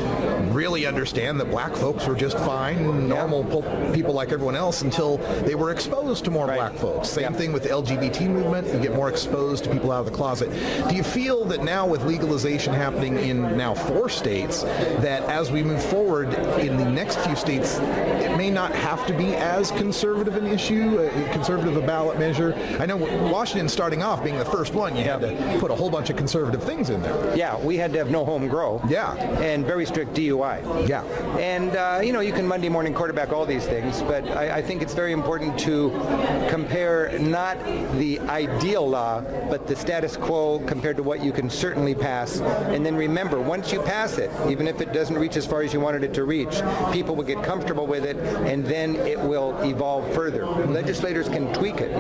really understand that black folks were just fine, normal people like everyone else until they were exposed to more black folks. Same thing with the LGBT movement. You get more exposed to people out of the closet. Do you feel that now with legalization happening in now 4 states, that as we move forward in the next few states, it may not have to be as conservative an issue, conservative a ballot measure? I know Washington starting off being the first one, you had to put a whole bunch of conservative things in there. Yeah, we had to have no home grow. Yeah. And very strict DUI. Yeah. And, you can Monday morning quarterback all these things, but I think it's very important to compare not the ideal law, but the status quo compared to what you can certainly pass. And then remember, once you pass it, even if it doesn't reach as far as you wanted it to reach, people will get comfortable with it, and then it will evolve further. Legislators can tweak it,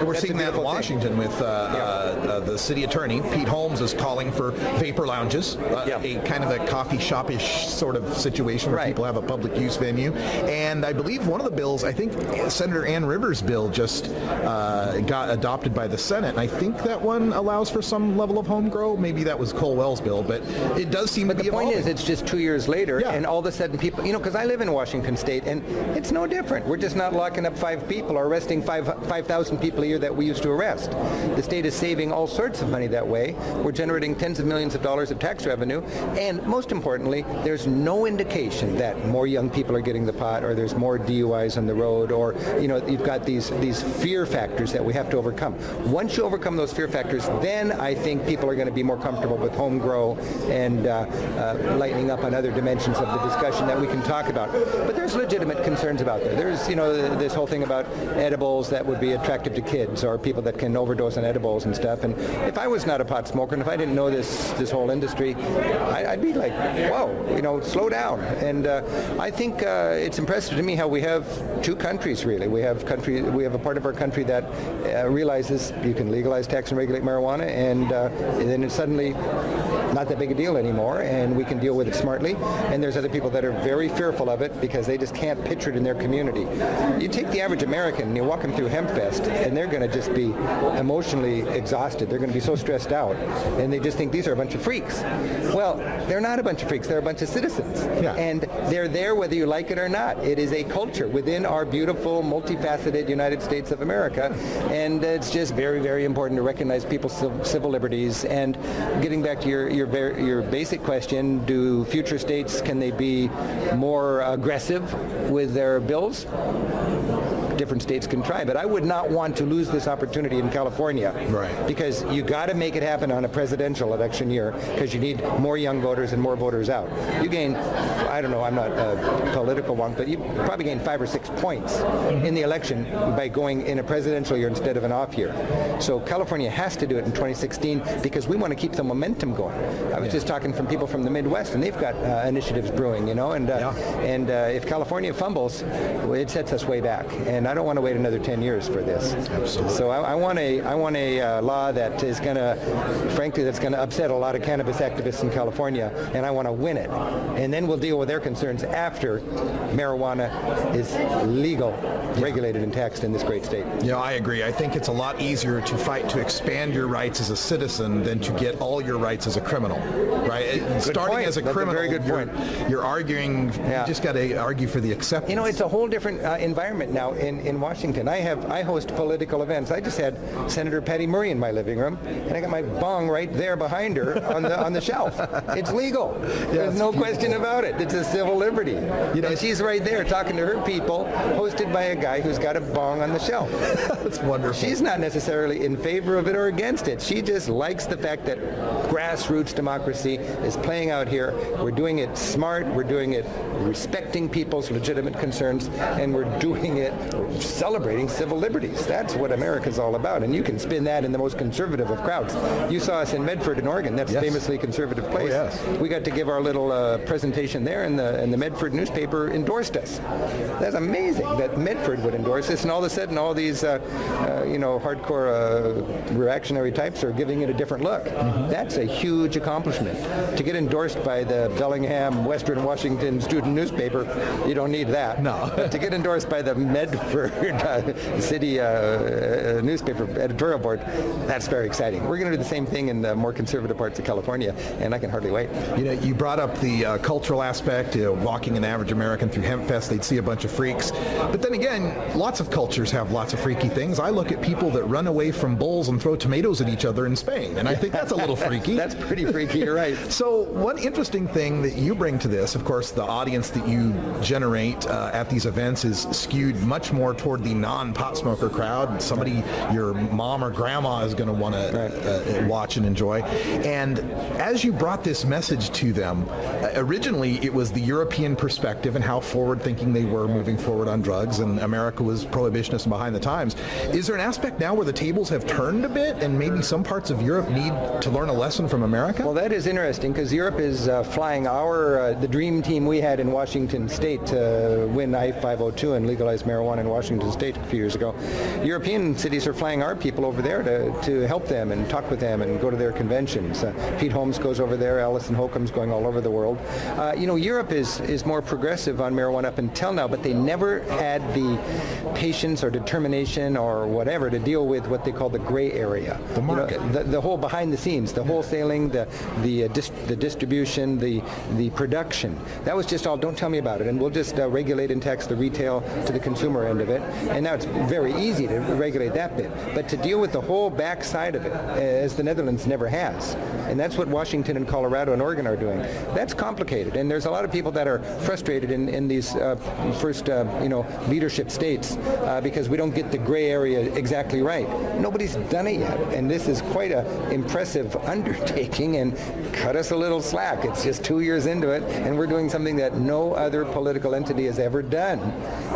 We're seeing that in Washington with the city attorney, Pete Holmes, is calling for vapor lounges, a kind of a coffee shop-ish sort of situation where people have a public use venue. And I believe one of the bills, I think Senator Ann Rivers' bill just got adopted by the Senate, and I think that one allows for some level of home grow. Maybe that was Colwell's bill, but it does seem to be evolving. The point is, it's just 2 years later, and all of a sudden people, because I live in Washington State, and it's no different. We're just not locking up 5 people or arresting 5,000 people a year that we used to arrest. The state is saving all sorts of money that way. We're generating tens of millions of dollars of tax revenue, and most importantly, there's no indication that more young people are getting the pot, or there's more DUIs on the road, or you've got these fear factors that we have to overcome. Once you overcome those fear factors, then I think people are going to be more comfortable with home grow and lightening up on other dimensions of the discussion that we can talk about. But there's legitimate concerns about there. There's this whole thing about edibles that would be attractive to kids, or people that can overdose on edibles and stuff. And if I was not a pot smoker, and if I didn't know this whole industry, I'd be like, whoa, slow down. And I think it's impressive to me how we have 2 countries, really. We have a part of our country that realizes you can legalize, tax, and regulate marijuana, and then it's suddenly not that big a deal anymore, and we can deal with it smartly. And there's other people that are very fearful of it because they just can't picture it in their community. You take the average American and you walk them through HempFest, and they're going to just be emotionally exhausted. They're going to be so stressed out, and they just think these are a bunch of freaks. Well, they're not a bunch of freaks. They're a bunch of citizens, and they're there whether you like it or not. It is a culture within our beautiful, multifaceted United States of America, and it's just very, very important to recognize people's civil liberties. And getting back to your basic question, do future states, can they be more aggressive with their bills? Different states can try, but I would not want to lose this opportunity in California, because you got to make it happen on a presidential election year, because you need more young voters and more voters out. You gain, I don't know, I'm not a political wonk, but you probably gain 5 or 6 points in the election by going in a presidential year instead of an off year. So California has to do it in 2016 because we want to keep the momentum going. I was just talking from people from the Midwest, and they've got initiatives brewing, and if California fumbles, it sets us way back. And I don't want to wait another 10 years for this. Absolutely. So I want a law that is going to, frankly, that's going to upset a lot of cannabis activists in California, and I want to win it. And then we'll deal with their concerns after marijuana is legal, regulated, and taxed in this great state. I agree. I think it's a lot easier to fight to expand your rights as a citizen than to get all your rights as a criminal, right? Starting as a criminal, very good point. You're arguing, you just got to argue for the acceptance. It's a whole different environment now in Washington. I host political events. I just had Senator Patty Murray in my living room, and I got my bong right there behind her on the shelf. It's legal. There's no question about it. It's a civil liberty. And she's right there talking to her people, hosted by a guy who's got a bong on the shelf. That's wonderful. She's not necessarily in favor of it or against it. She just likes the fact that grassroots democracy is playing out here. We're doing it smart. We're doing it respecting people's legitimate concerns, and we're doing it celebrating civil liberties. That's what America's all about, and you can spin that in the most conservative of crowds. You saw us in Medford in Oregon. That's a famously conservative place. Oh, yes. We got to give our little presentation there, and the Medford newspaper endorsed us. That's amazing that Medford would endorse us, and all of a sudden all these hardcore reactionary types are giving it a different look. That's a huge accomplishment. To get endorsed by the Bellingham Western Washington student newspaper, you don't need that. No. But to get endorsed by the Medford city newspaper editorial board, that's very exciting. We're going to do the same thing in the more conservative parts of California, and I can hardly wait. You brought up the cultural aspect. Walking an average American through Hempfest, they'd see a bunch of freaks. But then again, lots of cultures have lots of freaky things. I look at people that run away from bulls and throw tomatoes at each other in Spain, and I think that's a little freaky. That's pretty freaky, you're right. So one interesting thing that you bring to this, of course, the audience that you generate at these events is skewed much more toward the non-pot smoker crowd. Somebody your mom or grandma is going to want to watch and enjoy. And as you brought this message to them, originally it was the European perspective and how forward-thinking they were moving forward on drugs, and America was prohibitionist and behind the times. Is there an aspect now where the tables have turned a bit and maybe some parts of Europe need to learn a lesson from America? Well, that is interesting because Europe is flying the dream team we had in Washington State to win I-502 and legalize marijuana in Washington State a few years ago. European cities are flying our people over there to help them and talk with them and go to their conventions. Pete Holmes goes over there, Alison Holcomb's going all over the world. Europe is more progressive on marijuana up until now, but they never had the patience or determination or whatever to deal with what they call the gray area. The market. The whole behind the scenes, the wholesaling, the distribution, the production. That was just all, don't tell me about it, and we'll just regulate and tax the retail to the consumer end of it. And now it's very easy to regulate that bit. But to deal with the whole backside of it, as the Netherlands never has, and that's what Washington and Colorado and Oregon are doing, that's complicated. And there's a lot of people that are frustrated in these first leadership states because we don't get the gray area exactly right. Nobody's done it yet, and this is quite an impressive undertaking, and cut us a little slack. It's just 2 years into it, and we're doing something that no other political entity has ever done,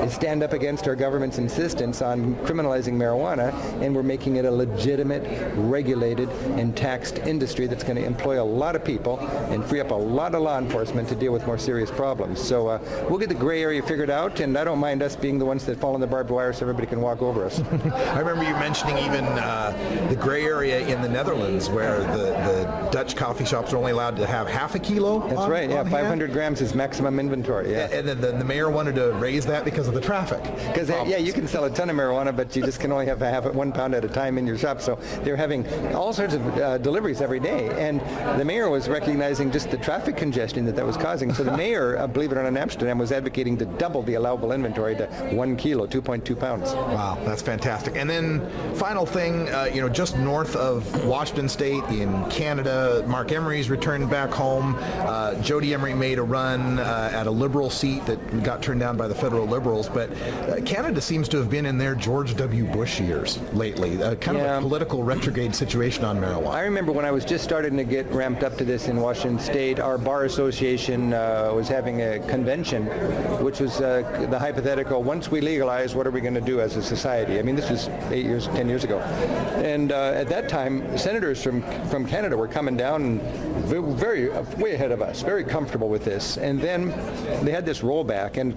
is stand up against our government's insistence on criminalizing marijuana, and we're making it a legitimate, regulated, and taxed industry that's going to employ a lot of people and free up a lot of law enforcement to deal with more serious problems. So we'll get the gray area figured out, and I don't mind us being the ones that fall in the barbed wire so everybody can walk over us. I remember you mentioning even the gray area in the Netherlands where the Dutch coffee shops are only allowed to have half a kilo. That's right, yeah, 500 grams is maximum inventory. Yeah. And then the mayor wanted to raise that because of the traffic. Because you can sell a ton of marijuana, but you just can only have 1 pound at a time in your shop. So they're having all sorts of deliveries every day, and the mayor was recognizing just the traffic congestion that was causing. So the mayor, believe it or not, in Amsterdam was advocating to double the allowable inventory to 1 kilo, 2.2 pounds. Wow, that's fantastic. And then final thing, just north of Washington State in Canada, Mark Emery's returned back home. Jody Emery made a run at a Liberal seat that got turned down by the federal Liberals, but Canada seems to have been in their George W. Bush years lately, kind of a political retrograde situation on marijuana. I remember when I was just starting to get ramped up to this in Washington State, our bar association was having a convention, which was the hypothetical, once we legalize, what are we going to do as a society? I mean, this was 10 years ago. And at that time, senators from Canada were coming down and very way ahead of us, very comfortable with this. And then they had this rollback, and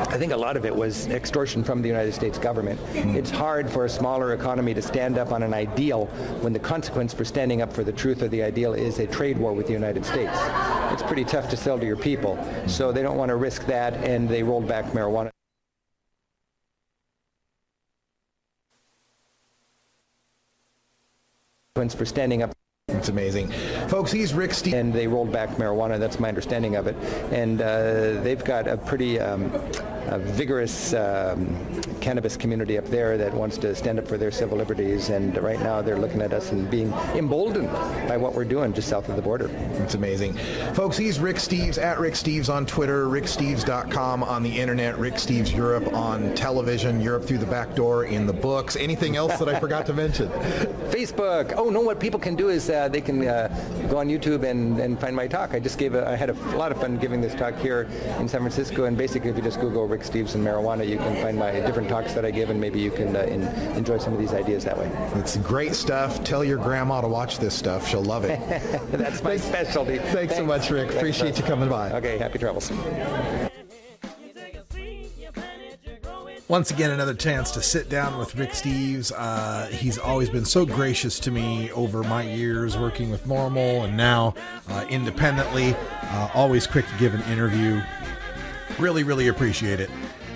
I think a lot of it was extortion from the United States government. It's hard for a smaller economy to stand up on an ideal when the consequence for standing up for the truth of the ideal is a trade war with the United States. It's pretty tough to sell to your people, so they don't want to risk that, and they rolled back marijuana. For standing up. It's amazing. Folks, he's Rick Steve. And they rolled back marijuana, that's my understanding of it. And they've got a pretty vigorous cannabis community up there that wants to stand up for their civil liberties, and right now they're looking at us and being emboldened by what we're doing just south of the border. It's amazing. Folks, he's Rick Steves, at Rick Steves on Twitter, ricksteves.com on the internet, Rick Steves Europe on television, Europe Through the Back Door in the books. Anything else that I forgot to mention? Facebook. Oh, no, what people can do is they can go on YouTube and find my talk. I had a lot of fun giving this talk here in San Francisco, and basically if you just Google Rick Steves and marijuana, you can find my different talks that I give, and maybe you can enjoy some of these ideas that way. It's great stuff. Tell your grandma to watch this stuff. She'll love it. That's my specialty. Thanks so much, Rick. Appreciate you coming by. Okay, happy travels. Once again, another chance to sit down with Rick Steves. He's always been so gracious to me over my years working with Normal and now independently. Always quick to give an interview. Really, really appreciate it.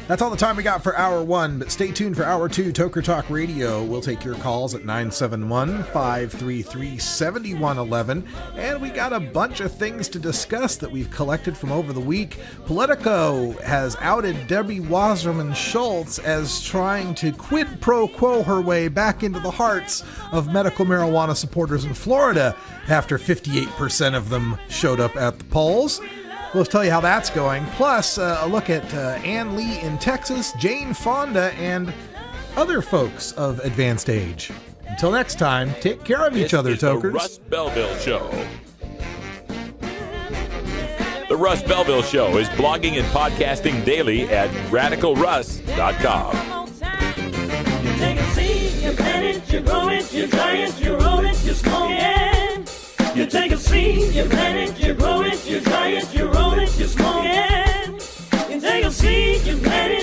That's all the time we got for Hour 1, but stay tuned for Hour 2, Toker Talk Radio. We'll take your calls at 971-533-7111, and we got a bunch of things to discuss that we've collected from over the week. Politico has outed Debbie Wasserman Schultz as trying to quid pro quo her way back into the hearts of medical marijuana supporters in Florida after 58% of them showed up at the polls. We'll tell you how that's going. Plus, a look at Ann Lee in Texas, Jane Fonda, and other folks of advanced age. Until next time, take care of each other, Tokers. The Russ Belville Show. The Russ Belville Show is blogging and podcasting daily at radicalruss.com. You take a seed, you plant it, you grow it, you dry it, you roll it, you smoke it. You take a seed, you plant it, you grow it, you dry it, you roll it, you smoke it. You take a seed, you plant it.